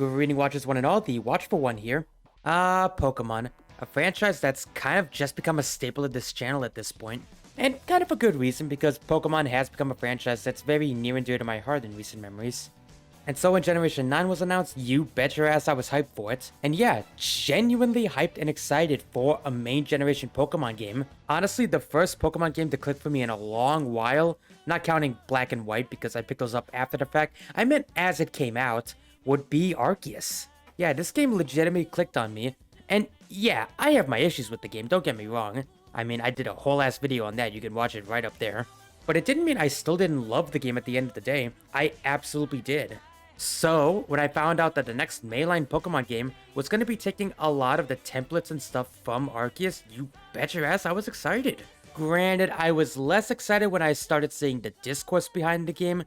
Greeting Watchers one and all, the Watchful One here. Pokemon. A franchise that's kind of just become a staple of this channel at this point. And kind of a good reason, because Pokemon has become a franchise that's very near and dear to my heart in recent memories. And so when Generation 9 was announced, you bet your ass I was hyped for it. And yeah, genuinely hyped and excited for a main generation Pokemon game. Honestly, the first Pokemon game to click for me in a long while, not counting Black and White because I picked those up after the fact, I meant as it came out, would be Arceus. Yeah, this game legitimately clicked on me. And yeah, I have my issues with the game, don't get me wrong. I mean, I did a whole ass video on that, you can watch it right up there. But it didn't mean I still didn't love the game at the end of the day. I absolutely did. So, when I found out that the next mainline Pokemon game was going to be taking a lot of the templates and stuff from Arceus, you bet your ass I was excited. Granted, I was less excited when I started seeing the discourse behind the game.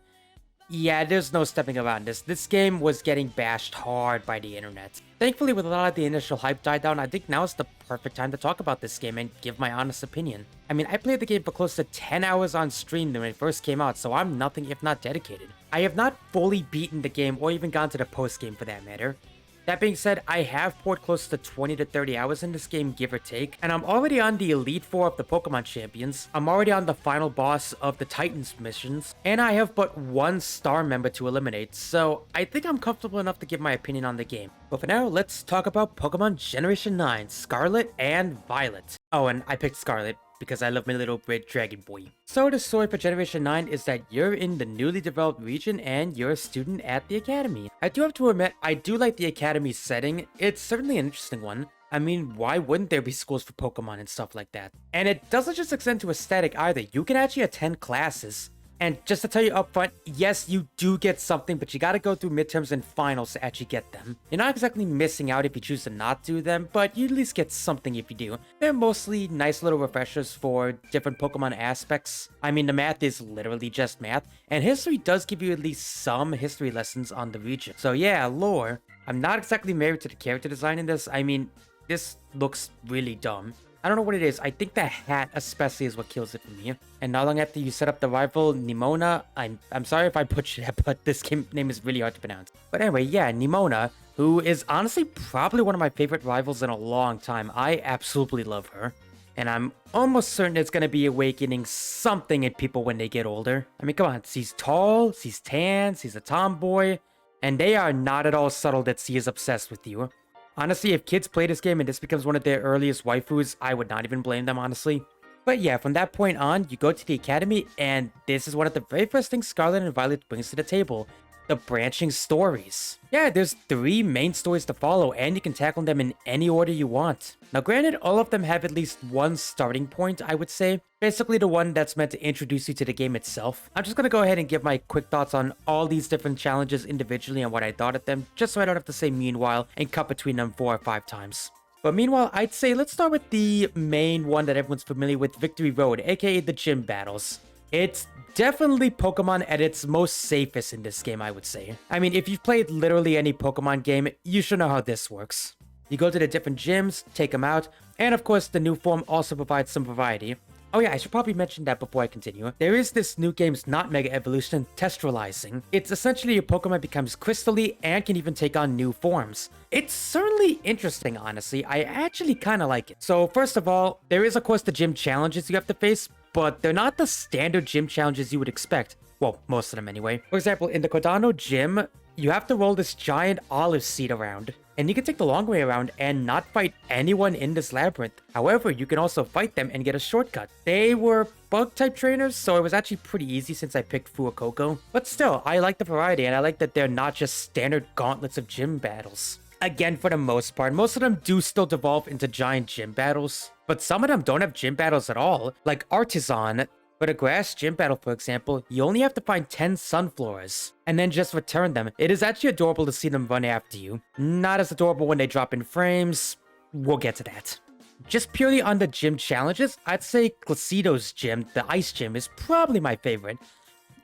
Yeah, there's no stepping around this. This game was getting bashed hard by the internet. Thankfully, with a lot of the initial hype died down, I think now is the perfect time to talk about this game and give my honest opinion. I mean, I played the game for close to 10 hours on stream when it first came out, so I'm nothing if not dedicated. I have not fully beaten the game or even gone to the post-game for that matter. That being said, I have poured close to 20 to 30 hours in this game, give or take, and I'm already on the Elite Four of the Pokemon Champions, I'm already on the final boss of the Titans missions, and I have but one star member to eliminate, so I think I'm comfortable enough to give my opinion on the game. But for now, let's talk about Pokemon Generation 9, Scarlet and Violet. Oh, and I picked Scarlet because I love my little red dragon boy. So the story for Generation 9 is that you're in the newly developed region and you're a student at the academy. I do have to admit, I do like the academy setting. It's certainly an interesting one. I mean, why wouldn't there be schools for Pokemon and stuff like that? And it doesn't just extend to aesthetic either. You can actually attend classes. And just to tell you up front, yes, you do get something, but you gotta go through midterms and finals to actually get them. You're not exactly missing out if you choose to not do them, but you at least get something if you do. They're mostly nice little refreshers for different Pokemon aspects. I mean, the math is literally just math, and history does give you at least some history lessons on the region. So yeah, lore. I'm not exactly married to the character design in this. I mean, this looks really dumb. I don't know what it is. I think the hat especially is what kills it for me. And not long after you set up the rival, Nimona, I'm sorry if I butchered that, but this game name is really hard to pronounce. But anyway, yeah, Nimona, who is honestly probably one of my favorite rivals in a long time. I absolutely love her. And I'm almost certain it's going to be awakening something in people when they get older. I mean, come on, she's tall, she's tan, she's a tomboy, and they are not at all subtle that she is obsessed with you. Honestly, if kids play this game and this becomes one of their earliest waifus, I would not even blame them, honestly. But yeah, from that point on, you go to the academy, and this is one of the very first things Scarlet and Violet brings to the table. The branching stories. Yeah, there's 3 main stories to follow, and you can tackle them in any order you want. Now granted, all of them have at least one starting point, I would say. Basically the one that's meant to introduce you to the game itself. I'm just gonna go ahead and give my quick thoughts on all these different challenges individually and what I thought of them, just so I don't have to say meanwhile and cut between them 4 or 5 times. But meanwhile, I'd say let's start with the main one that everyone's familiar with, Victory Road, aka the gym battles. It's definitely Pokemon at its most safest in this game, I would say. I mean, if you've played literally any Pokemon game, you should know how this works. You go to the different gyms, take them out, and of course the new form also provides some variety. Oh yeah, I should probably mention that before I continue. There is this new game's not Mega Evolution, Testralizing. It's essentially your Pokemon becomes crystally and can even take on new forms. It's certainly interesting, honestly. I actually kinda like it. So first of all, there is of course the gym challenges you have to face, but they're not the standard gym challenges you would expect. Well, most of them anyway. For example, in the Cordano gym, you have to roll this giant olive seed around. And you can take the long way around and not fight anyone in this labyrinth. However, you can also fight them and get a shortcut. They were bug-type trainers, so it was actually pretty easy since I picked Fuecoco. But still, I like the variety, and I like that they're not just standard gauntlets of gym battles. Again, for the most part, most of them do still devolve into giant gym battles. But some of them don't have gym battles at all, like Artisan. For the grass gym battle, for example, you only have to find 10 sunflowers, and then just return them. It is actually adorable to see them run after you. Not as adorable when they drop in frames. We'll get to that. Just purely on the gym challenges, I'd say Glacido's gym, the ice gym, is probably my favorite.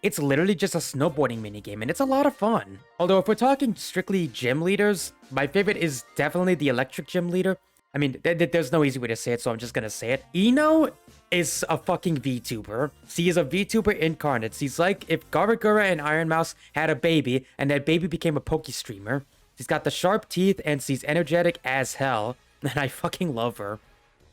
It's literally just a snowboarding minigame, and it's a lot of fun. Although if we're talking strictly gym leaders, my favorite is definitely the electric gym leader. I mean, there's no easy way to say it, so I'm just gonna say it. Ino is a fucking VTuber. She is a VTuber incarnate. She's like if Garagura and Iron Mouse had a baby, and that baby became a Poke streamer. She's got the sharp teeth and she's energetic as hell. And I fucking love her.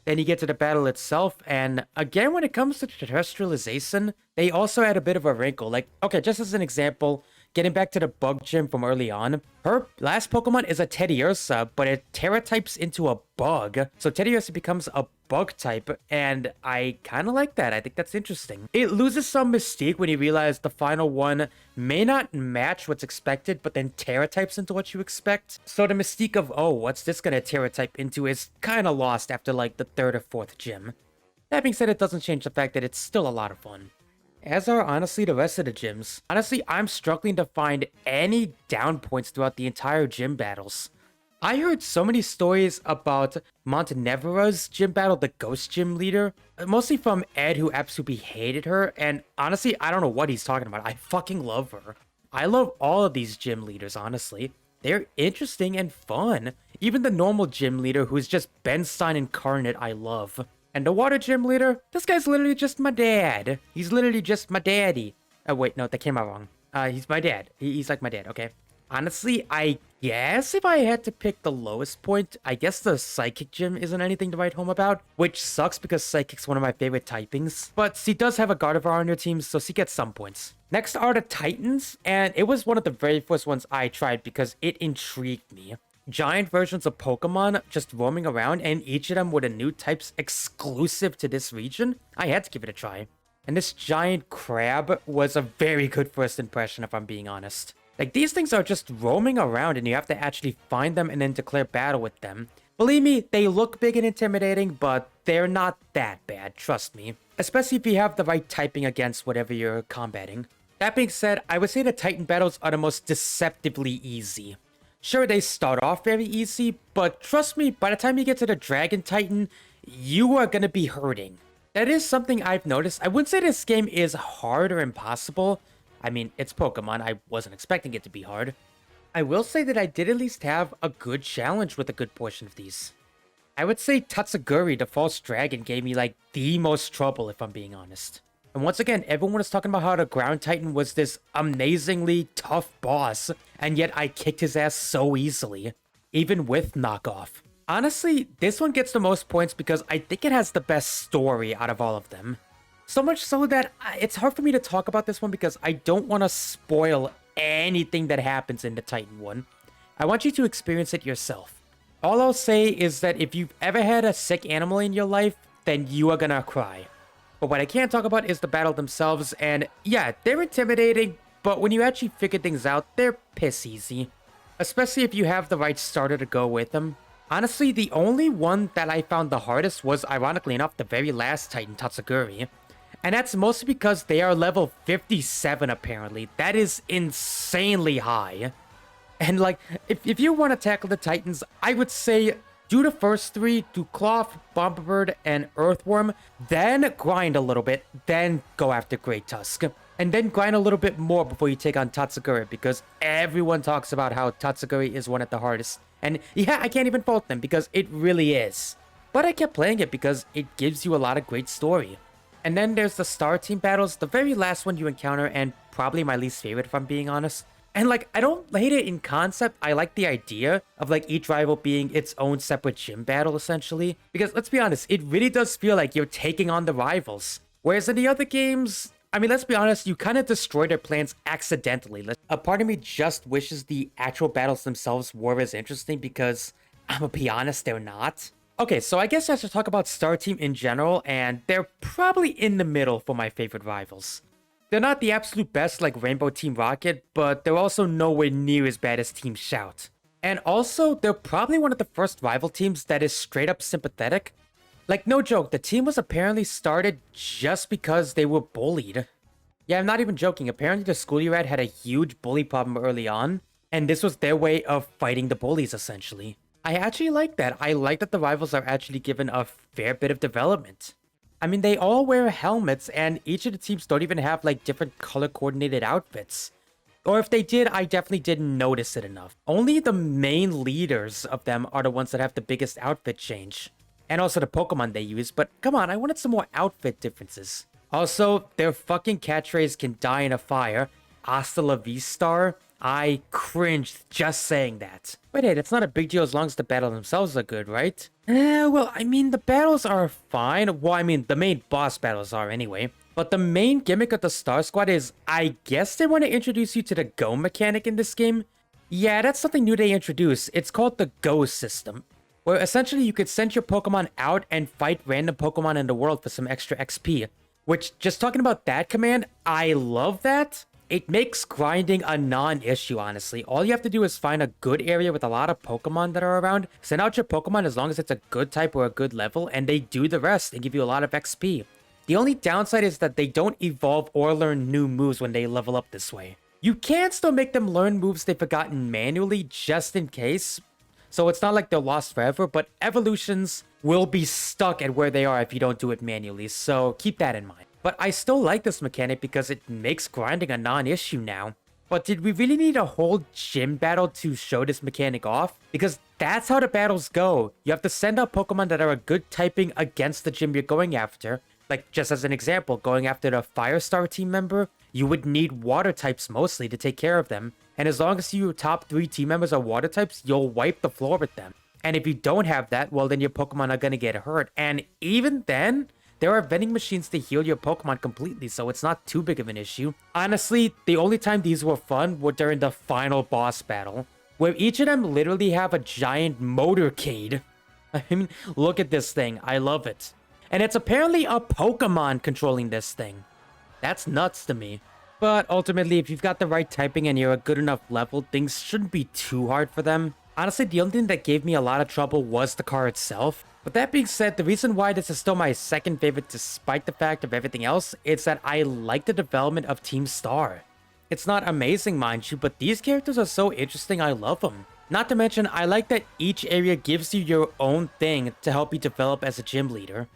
Then you get to the battle itself, and again, when it comes to terrestrialization, they also had a bit of a wrinkle. Like, okay, just as an example, getting back to the bug gym from early on, her last Pokemon is a Teddiursa, but it Terra types into a bug. So Teddiursa becomes a bug type, and I kind of like that. I think that's interesting. It loses some mystique when you realize the final one may not match what's expected, but then Terra types into what you expect. So the mystique of, oh, what's this gonna Terra type into is kind of lost after like the third or fourth gym. That being said, it doesn't change the fact that it's still a lot of fun. As are honestly the rest of the gyms. Honestly, I'm struggling to find any down points throughout the entire gym battles. I heard so many stories about Montenevera's gym battle, the ghost gym leader, mostly from Ed, who absolutely hated her, and honestly, I don't know what he's talking about. I fucking love her. I love all of these gym leaders, honestly. They're interesting and fun. Even the normal gym leader, who's just Ben Stein incarnate, I love. And the water gym leader, this guy's literally just my dad. He's literally just my daddy. Oh wait, no, that came out wrong. He's my dad. He's like my dad, okay? Honestly, I guess if I had to pick the lowest point, I guess the Psychic gym isn't anything to write home about, which sucks because Psychic's one of my favorite typings. But she does have a Gardevoir on her team, so she gets some points. Next are the Titans, and it was one of the very first ones I tried because it intrigued me. Giant versions of Pokemon just roaming around, and each of them with a new types exclusive to this region. I had to give it a try. And this giant crab was a very good first impression, if I'm being honest. Like, these things are just roaming around and you have to actually find them and then declare battle with them. Believe me, they look big and intimidating, but they're not that bad, trust me. Especially if you have the right typing against whatever you're combating. That being said, I would say the Titan battles are the most deceptively easy. Sure, they start off very easy, but trust me, by the time you get to the Dragon Titan, you are gonna be hurting. That is something I've noticed. I wouldn't say this game is hard or impossible. I mean, it's Pokemon. I wasn't expecting it to be hard. I will say that I did at least have a good challenge with a good portion of these. I would say Tatsuguri, the false dragon, gave me like the most trouble, if I'm being honest. And once again, everyone is talking about how the Ground Titan was this amazingly tough boss, and yet I kicked his ass so easily, even with knockoff. Honestly, this one gets the most points because I think it has the best story out of all of them. So much so that it's hard for me to talk about this one because I don't want to spoil anything that happens in the Titan one. I want you to experience it yourself. All I'll say is that if you've ever had a sick animal in your life, then you are gonna cry. But what I can't talk about is the battle themselves, and yeah, they're intimidating, but when you actually figure things out, they're piss easy. Especially if you have the right starter to go with them. Honestly, the only one that I found the hardest was, ironically enough, the very last Titan, Tatsuguri. And that's mostly because they are level 57 apparently. That is insanely high. And like, if you want to tackle the Titans, I would say do the first three, do Cloth, Bombird, and Earthworm, then grind a little bit, then go after Great Tusk. And then grind a little bit more before you take on Tatsuguri, because everyone talks about how Tatsuguri is one of the hardest. And yeah, I can't even fault them, because it really is. But I kept playing it because it gives you a lot of great story. And then there's the Star Team battles, the very last one you encounter, and probably my least favorite if I'm being honest. And like, I don't hate it in concept, I like the idea of like each rival being its own separate gym battle essentially. Because let's be honest, it really does feel like you're taking on the rivals. Whereas in the other games, I mean, let's be honest, you kind of destroy their plans accidentally. A part of me just wishes the actual battles themselves were as interesting because, I'm gonna be honest, they're not. Okay, so I guess I should talk about Star Team in general, and they're probably in the middle for my favorite rivals. They're not the absolute best like Rainbow Team Rocket, but they're also nowhere near as bad as Team Shout. And also, they're probably one of the first rival teams that is straight up sympathetic. Like, no joke, the team was apparently started just because they were bullied. Yeah, I'm not even joking, apparently the school you're at had a huge bully problem early on, and this was their way of fighting the bullies essentially. I actually like that. I like that the rivals are actually given a fair bit of development. I mean, they all wear helmets, and each of the teams don't even have, like, different color-coordinated outfits. Or if they did, I definitely didn't notice it enough. Only the main leaders of them are the ones that have the biggest outfit change. And also the Pokemon they use, but come on, I wanted some more outfit differences. Also, their fucking catchphrase can die in a fire, hasta la vista, I cringed just saying that. But hey, that's not a big deal as long as the battles themselves are good, right? Well, I mean, the battles are fine. Well, I mean, the main boss battles are anyway. But the main gimmick of the Star Squad is, I guess they want to introduce you to the Go mechanic in this game. Yeah, that's something new they introduced. It's called the Go system, where essentially you could send your Pokemon out and fight random Pokemon in the world for some extra XP. Which, just talking about that command, I love that. It makes grinding a non-issue, honestly. All you have to do is find a good area with a lot of Pokemon that are around, send out your Pokemon as long as it's a good type or a good level, and they do the rest and give you a lot of XP. The only downside is that they don't evolve or learn new moves when they level up this way. You can still make them learn moves they've forgotten manually just in case, so it's not like they're lost forever, but evolutions will be stuck at where they are if you don't do it manually, so keep that in mind. But I still like this mechanic because it makes grinding a non-issue now. But did we really need a whole gym battle to show this mechanic off? Because that's how the battles go. You have to send out Pokemon that are a good typing against the gym you're going after. Like, just as an example, going after the Firestar team member, you would need water types mostly to take care of them. And as long as your top 3 team members are water types, you'll wipe the floor with them. And if you don't have that, well, then your Pokemon are gonna get hurt. And even then, there are vending machines to heal your Pokemon completely, so it's not too big of an issue. Honestly, the only time these were fun were during the final boss battle, where each of them literally have a giant motorcade. I mean, look at this thing. I love it. And it's apparently a Pokemon controlling this thing. That's nuts to me. But ultimately, if you've got the right typing and you're a good enough level, things shouldn't be too hard for them. Honestly, the only thing that gave me a lot of trouble was the car itself. But that being said, the reason why this is still my second favorite despite the fact of everything else is that I like the development of Team Star. It's not amazing, mind you, but these characters are so interesting, I love them. Not to mention, I like that each area gives you your own thing to help you develop as a gym leader.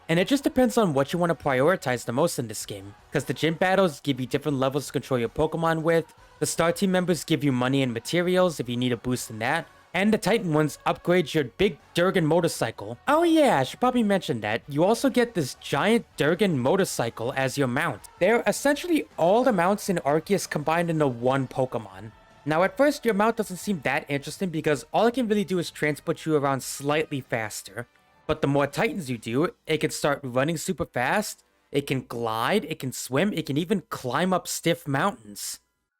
And it just depends on what you want to prioritize the most in this game, because the gym battles give you different levels to control your Pokemon with, the Star Team members give you money and materials if you need a boost in that, and the Titan ones upgrade your big Durgan motorcycle. Oh yeah, I should probably mention that. You also get this giant Durgan motorcycle as your mount. They're essentially all the mounts in Arceus combined into one Pokemon. Now at first, your mount doesn't seem that interesting because all it can really do is transport you around slightly faster. But the more Titans you do, it can start running super fast, it can glide, it can swim, it can even climb up stiff mountains.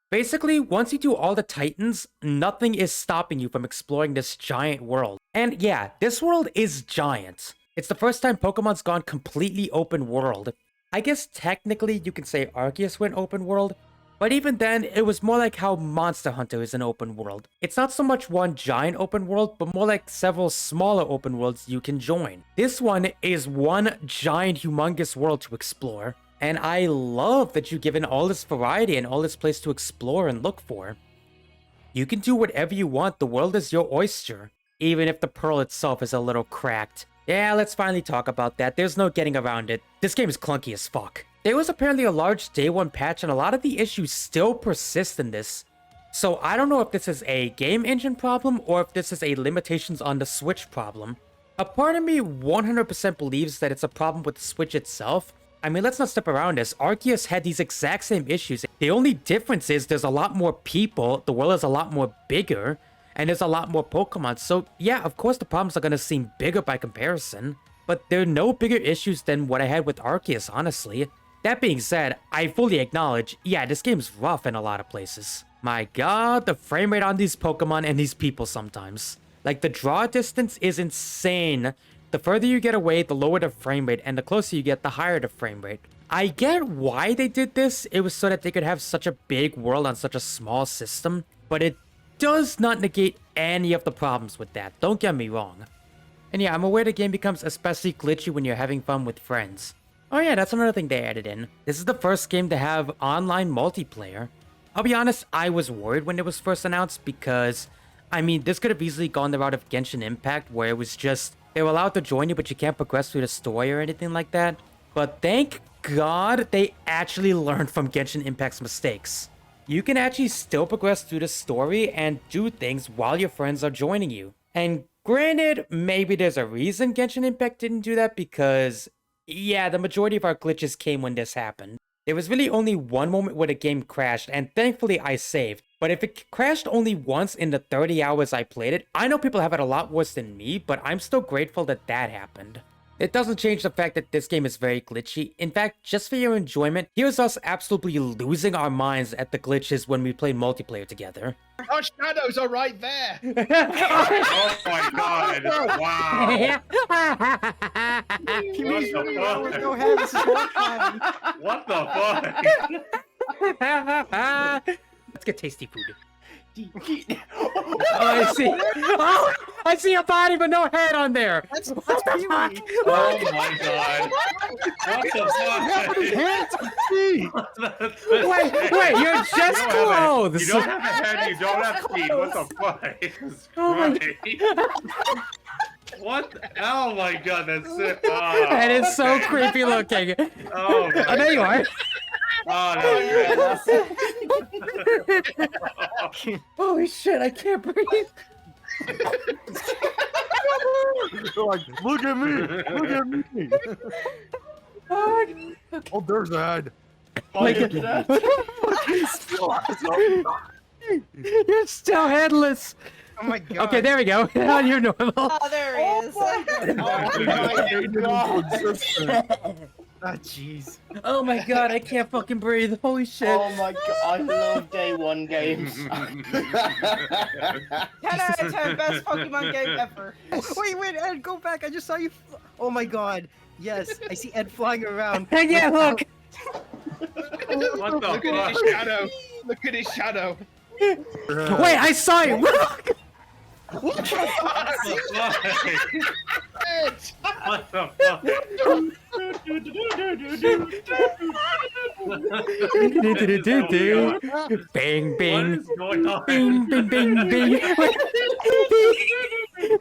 Basically, once you do all the Titans, nothing is stopping you from exploring this giant world. And yeah, this world is giant. It's the first time Pokemon's gone completely open world. I guess technically you can say Arceus went open world, but even then, it was more like how Monster Hunter is an open world. It's not so much one giant open world, but more like several smaller open worlds you can join. This one is one giant humongous world to explore. And I love that you've given all this variety and all this place to explore and look for. You can do whatever you want, the world is your oyster. Even if the pearl itself is a little cracked. Yeah, let's finally talk about that, there's no getting around it. This game is clunky as fuck. There was apparently a large day 1 patch and a lot of the issues still persist in this. So I don't know if this is a game engine problem or if this is a limitations on the Switch problem. A part of me 100% believes that it's a problem with the Switch itself. I mean, let's not step around this. Arceus had these exact same issues. The only difference is there's a lot more people, the world is a lot more bigger, and there's a lot more Pokemon. So yeah, of course the problems are going to seem bigger by comparison. But there are no bigger issues than what I had with Arceus, honestly. That being said, I fully acknowledge, yeah, this game's rough in a lot of places. My god, the frame rate on these Pokemon and these people sometimes. Like, the draw distance is insane. The further you get away, the lower the frame rate, and the closer you get, the higher the frame rate. I get why they did this. It was so that they could have such a big world on such a small system, but it does not negate any of the problems with that. Don't get me wrong. And yeah, I'm aware the game becomes especially glitchy when you're having fun with friends. Oh yeah, that's another thing they added in. This is the first game to have online multiplayer. I'll be honest, I was worried when it was first announced because, I mean, this could have easily gone the route of Genshin Impact where it was just, they were allowed to join you but you can't progress through the story or anything like that. But thank God they actually learned from Genshin Impact's mistakes. You can actually still progress through the story and do things while your friends are joining you. And granted, maybe there's a reason Genshin Impact didn't do that because, yeah, the majority of our glitches came when this happened. There was really only one moment where the game crashed, and thankfully I saved. But if it crashed only once in the 30 hours I played it, I know people have it a lot worse than me, but I'm still grateful that that happened. It doesn't change the fact that this game is very glitchy. In fact, just for your enjoyment, here's us absolutely losing our minds at the glitches when we played multiplayer together. Our shadows are right there. Oh my god! Wow! Kimmy's running around with no fuck? head. This is horrifying. What the fuck? Let's get tasty food. Oh, I see. Oh, I see a body but no head on there. That's What the Kiwi. fuck? Oh my god! What the fuck? Wait, you're just clothes. You don't have a head, you don't have feet. What the fuck? Jesus Oh my Christ. What? Oh my god, that's sick. Oh, That is so okay. creepy looking. Oh, my Oh, there you are. Oh, no. Holy shit, I can't breathe. They're like, look at me. Look at me. Oh, there's a head. Like, you're still headless. Oh my god. Okay, there we go. Now you're normal. Oh, there he is. Ah, jeez. Oh my god, I can't fucking breathe. Holy shit. Oh my god, I love day one games. 10 out of 10, best Pokemon game ever. Wait, Ed, go back. I just saw you. Oh my god. Yes, I see Ed flying around. Yeah, look. What the Look at his fuck? shadow. Look at his shadow. Wait, I saw you. Look. What the fuck? Ed. What the fuck? Bing, What bing. is going on? Bing, bing, bing, bing.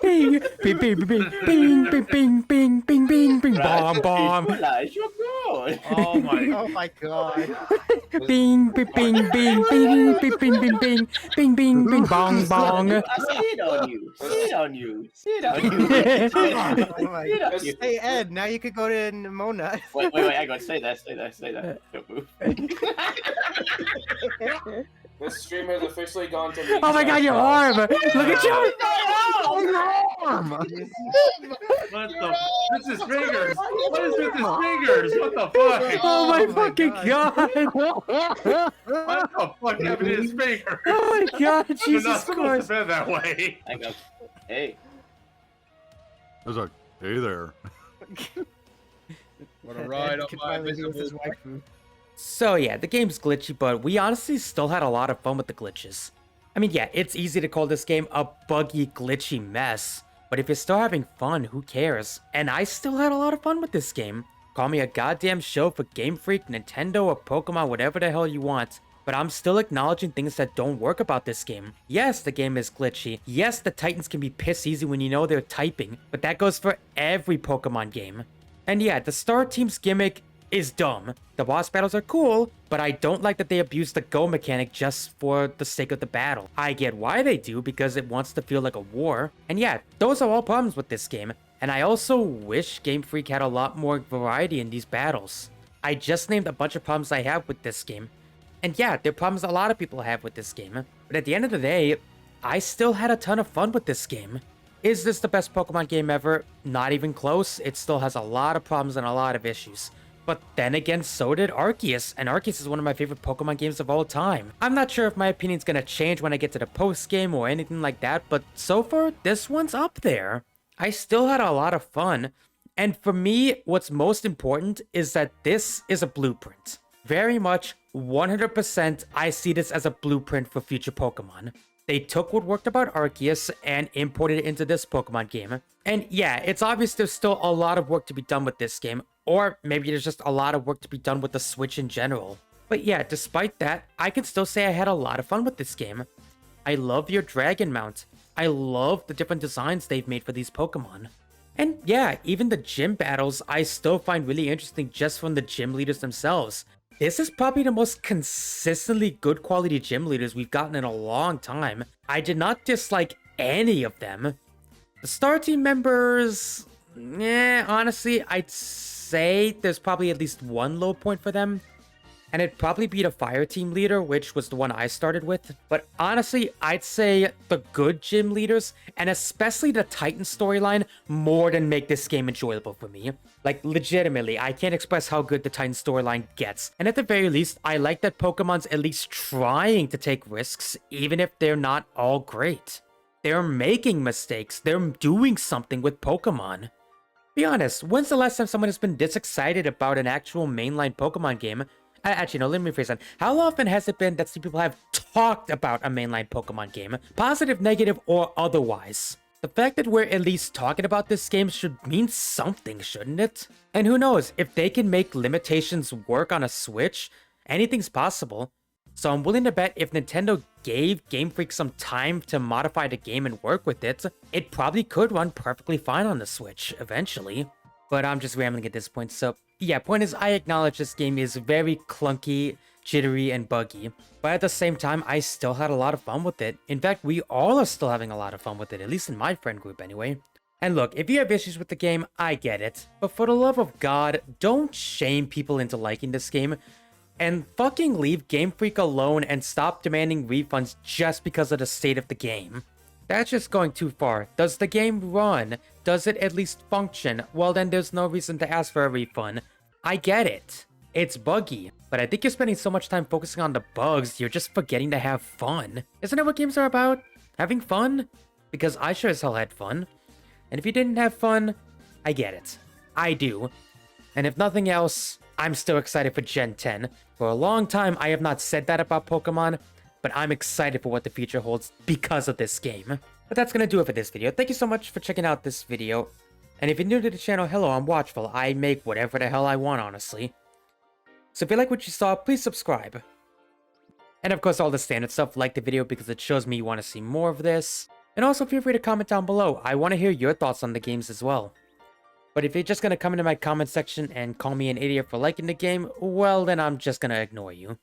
Bing, bing, bing, bing, bing, bing, bing, bing, bing, bing, bing, bomb, bomb. Nice, you're good. Oh my Oh my god. Bing, bing, bing, bing, bing, bing, bing, bing, bing, bing, bing, bing, bong, bong. I see it on you. See it on you. See it on you. Oh my See it on you. Hey Ed, now you could go to Nimona. Wait, hang on. Stay there. Don't move. This stream has officially gone to. Oh my god, your arm! Look at you! What the? This is fingers. What is with his fingers? What the fuck? Oh my my fucking god! What the fuck happened to his finger? Oh my god, You're Jesus not supposed Christ! to be that way. Hang on. Hey. I was like, hey there. What a ride on Could my finally be with his invisible. waifu. So yeah, the game's glitchy, but we honestly still had a lot of fun with the glitches. I mean, yeah, it's easy to call this game a buggy, glitchy mess, but if you're still having fun, who cares? And I still had a lot of fun with this game. Call me a goddamn show for Game Freak, Nintendo, or Pokemon, whatever the hell you want. But I'm still acknowledging things that don't work about this game. Yes, the game is glitchy. Yes, the Titans can be piss easy when you know they're typing, but that goes for every Pokemon game. And yeah, the Star Team's gimmick is dumb. The boss battles are cool, but I don't like that they abuse the go mechanic just for the sake of the battle. I get why they do, because it wants to feel like a war. And yeah, those are all problems with this game. And I also wish Game Freak had a lot more variety in these battles. I just named a bunch of problems I have with this game. And yeah, they're problems a lot of people have with this game. But at the end of the day, I still had a ton of fun with this game. Is this the best Pokemon game ever? Not even close. It still has a lot of problems and a lot of issues. But then again, so did Arceus, and Arceus is one of my favorite Pokemon games of all time. I'm not sure if my opinion's gonna change when I get to the post-game or anything like that, but so far, this one's up there. I still had a lot of fun, and for me, what's most important is that this is a blueprint. Very much, 100%, I see this as a blueprint for future Pokemon. They took what worked about Arceus and imported it into this Pokemon game. And yeah, it's obvious there's still a lot of work to be done with this game, or maybe there's just a lot of work to be done with the Switch in general. But yeah, despite that, I can still say I had a lot of fun with this game. I love your dragon mount. I love the different designs they've made for these Pokemon. And yeah, even the gym battles I still find really interesting just from the gym leaders themselves. This is probably the most consistently good quality gym leaders we've gotten in a long time. I did not dislike any of them. The Star Team members, honestly, I'd say there's probably at least one low point for them. and it'd probably be the fire team leader, which was the one I started with. But honestly, I'd say the good gym leaders, and especially the Titan storyline, more than make this game enjoyable for me. Like, legitimately, I can't express how good the Titan storyline gets. And at the very least, I like that Pokemon's at least trying to take risks, even if they're not all great. They're making mistakes. They're doing something with Pokemon. Be honest, when's the last time someone has been this excited about an actual mainline Pokemon game? Actually, no, let me rephrase that. How often has it been that some people have talked about a mainline Pokemon game? Positive, negative, or otherwise? The fact that we're at least talking about this game should mean something, shouldn't it? And who knows, if they can make limitations work on a Switch, anything's possible. So I'm willing to bet if Nintendo gave Game Freak some time to modify the game and work with it, it probably could run perfectly fine on the Switch eventually. But I'm just rambling at this point, so yeah, point is I acknowledge this game is very clunky, jittery, and buggy. But at the same time, I still had a lot of fun with it. In fact, we all are still having a lot of fun with it, at least in my friend group anyway. And look, if you have issues with the game, I get it. But for the love of God, don't shame people into liking this game. And fucking leave Game Freak alone and stop demanding refunds just because of the state of the game. That's just going too far. Does the game run? Does it at least function? Well, then there's no reason to ask for a refund. I get it. It's buggy. But I think you're spending so much time focusing on the bugs, you're just forgetting to have fun. Isn't that what games are about? Having fun? Because I sure as hell had fun. And if you didn't have fun, I get it. I do. And if nothing else, I'm still excited for Gen 10. For a long time, I have not said that about Pokemon, but I'm excited for what the future holds because of this game. But that's gonna do it for this video. Thank you so much for checking out this video. And if you're new to the channel, hello, I'm Watchful. I make whatever the hell I want, honestly. So if you like what you saw, please subscribe. And of course, all the standard stuff, like the video because it shows me you want to see more of this. And also feel free to comment down below. I want to hear your thoughts on the games as well. But if you're just gonna come into my comment section and call me an idiot for liking the game, well then I'm just gonna ignore you.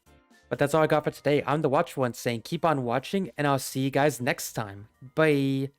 But that's all I got for today. I'm the Watchful One saying keep on watching, and I'll see you guys next time. Bye!